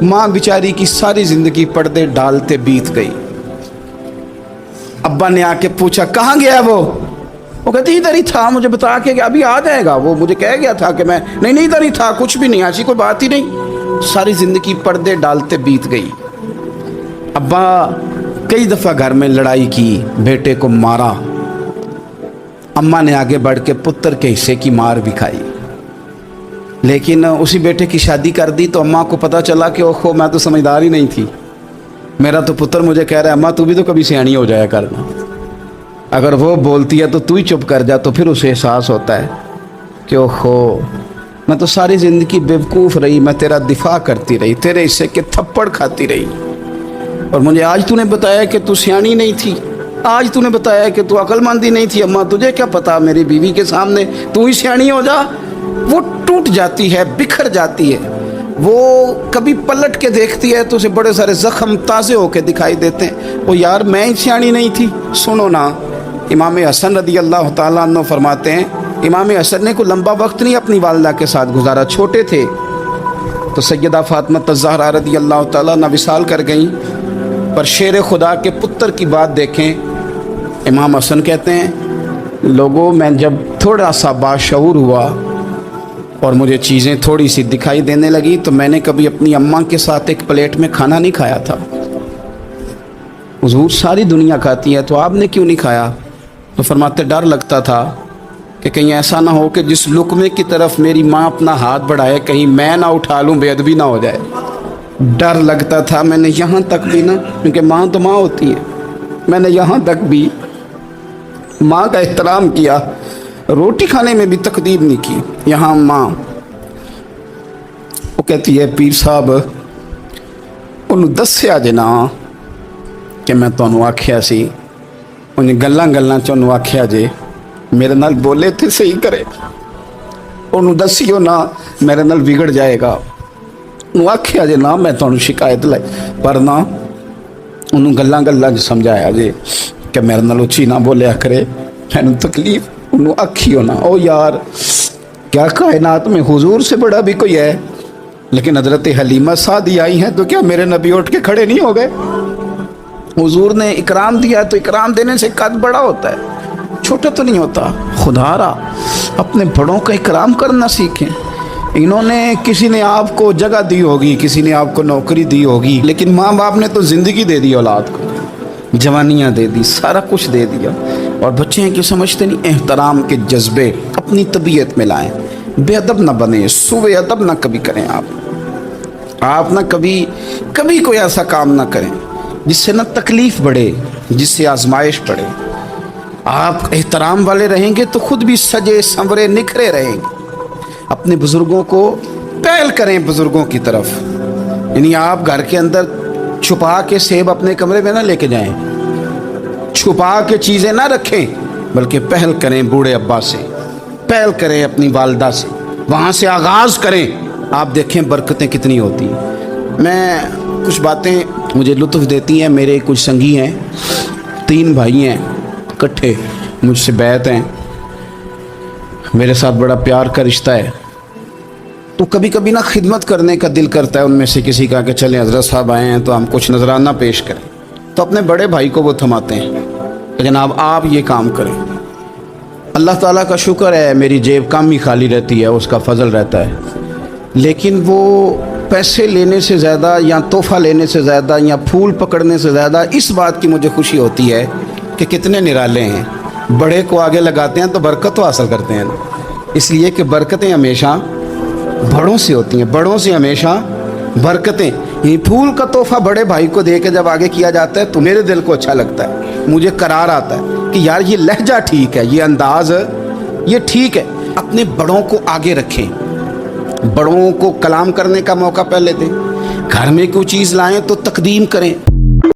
माँ बेचारी की सारी जिंदगी पर्दे डालते बीत गई। अब्बा ने आके पूछा कहाँ गया वो कहती इधर ही था, मुझे बता के अभी आ जाएगा, वो मुझे कह गया था कि मैं नहीं इधर ही था, कुछ भी नहीं, ऐसी कोई बात ही नहीं। सारी जिंदगी पर्दे डालते बीत गई। अब्बा कई दफा घर में लड़ाई की, बेटे को मारा। अम्मा ने आगे बढ़ के पुत्र के हिस्से की मार भी खाई, लेकिन उसी बेटे की शादी कर दी तो अम्मा को पता चला कि ओहो मैं तो समझदार ही नहीं थी, मेरा तो पुत्र मुझे कह रहा है अम्मा तू भी तो कभी सियानी हो जाया करना। अगर वो बोलती है तो तू ही चुप कर जा, तो फिर उसे एहसास होता है कि ओहो मैं तो सारी ज़िंदगी बेवकूफ़ रही, मैं तेरा दिफा करती रही, तेरे हिस्से के थप्पड़ खाती रही, और मुझे आज तूने बताया कि तू सियानी नहीं थी, आज तूने बताया कि तू अक्लमंदी नहीं थी। अम्मा तुझे क्या पता, मेरी बीवी के सामने तू ही सियानी हो जा। वो टूट जाती है, बिखर जाती है। वो कभी पलट के देखती है तो उसे बड़े सारे ज़ख्म ताज़े होके दिखाई देते हैं। वो यार मैं ही सियानी नहीं थी। सुनो ना, इमाम हसन रदी अल्लाह ताला अन्हु फरमाते हैं, इमाम हसन ने कोई लंबा वक्त नहीं अपनी वालिदा के साथ गुजारा, छोटे थे तो सैयदा फातिमा ज़हरा रदी अल्लाह ताला अन्हा विसाल कर गईं। पर शेर खुदा के पुत्र की बात देखें, इमाम हसन कहते हैं लोगों मैं जब थोड़ा सा बाशऊर हुआ और मुझे चीज़ें थोड़ी सी दिखाई देने लगी तो मैंने कभी अपनी अम्मा के साथ एक प्लेट में खाना नहीं खाया था। हुजूर सारी दुनिया खाती है तो आपने क्यों नहीं खाया? तो फरमाते डर लगता था कि कहीं ऐसा ना हो कि जिस लुकमे की तरफ मेरी माँ अपना हाथ बढ़ाए कहीं मैं ना उठा लूँ, बेअदबी ना हो जाए। डर लगता था। मैंने यहाँ तक भी ना, क्योंकि माँ तो माँ होती है, मैंने यहाँ तक भी माँ का एहतराम किया, रोटी खाने में भी तकदीर नहीं की। यहाँ माँ वो कहती है पीर साहब उन्होंने दस्या जे ना कि मैं तुहानू आख्या सी, उन्हें गल्लां गल्लां च उन्होंने आख्या जे मेरे नाल बोले थे सही करे, उन्होंने दसियो ना मेरे नाल बिगड़ जाएगा। उन्होंने आख्या जे ना मैं तुहानू शिकायत लाई, पर ना उन्होंने गल्लां गल्लां च समझाया जे कि मेरे नाल उच्ची ना बोलिया करे, मैनू तकलीफ। उन्होंने आखियो ना। ओ यार क्या कायनात में हुजूर से बड़ा भी कोई है? लेकिन हजरत हलीमा सादी आई हैं तो क्या मेरे नबी उठ के खड़े नहीं हो गए? हुजूर ने इकराम दिया तो इकराम देने से कद बड़ा होता है, छोटा तो नहीं होता। खुदारा अपने बड़ों का इकराम करना सीखें। इन्होंने किसी ने आपको जगह दी होगी, किसी ने आपको नौकरी दी होगी, लेकिन माँ बाप ने तो ज़िंदगी दे दी औलाद को, जवानियाँ दे दी, सारा कुछ दे दिया। और बच्चे हैं कि समझते नहीं। एहतराम के जज्बे अपनी तबीयत में लाएं, बेअदब ना बने, सुबह अदब ना कभी करें। आप ना कभी कोई ऐसा काम ना करें जिससे ना तकलीफ़ बढ़े, जिससे आजमाइश बढ़े। आप एहतराम वाले रहेंगे तो खुद भी सजे संवरे निखरे रहेंगे। अपने बुज़ुर्गों को पहल करें बुज़ुर्गों की तरफ, यानी आप घर के अंदर छुपा के सेब अपने कमरे में ना लेके जाएं, छुपा के चीज़ें ना रखें, बल्कि पहल करें बूढ़े अब्बा से, पहल करें अपनी वालदा से, वहाँ से आगाज़ करें। आप देखें बरकतें कितनी होती हैं। मैं कुछ बातें मुझे लुत्फ़ देती हैं। मेरे कुछ संगी हैं, 3 भाई हैं, इकट्ठे मुझसे बैत हैं, मेरे साथ बड़ा प्यार का रिश्ता है। तो कभी कभी ना खिदमत करने का दिल करता है उनमें से किसी का कि चलें हज़रत साहब आए हैं तो हम कुछ नजराना पेश करें। तो अपने बड़े भाई को वो थमाते हैं कि जनाब आप ये काम करें। अल्लाह ताला का शुक्र है मेरी जेब कम ही खाली रहती है, उसका फजल रहता है, लेकिन वो पैसे लेने से ज़्यादा या तोहफ़ा लेने से ज़्यादा या फूल पकड़ने से ज़्यादा इस बात की मुझे खुशी होती है कि कितने निराले हैं। बड़े को आगे लगाते हैं तो बरकत तो हासिल करते हैं, इसलिए कि बरकतें हमेशा बड़ों से होती हैं, बड़ों से हमेशा बरकतें। ये फूल का तोहफ़ा बड़े भाई को दे के जब आगे किया जाता है तो मेरे दिल को अच्छा लगता है, मुझे करार आता है कि यार ये लहजा ठीक है, ये अंदाज़ ये ठीक है। अपने बड़ों को आगे रखें, बड़ों को कलाम करने का मौका पहले दें। घर में कोई चीज़ लाएं तो तकदीम करें।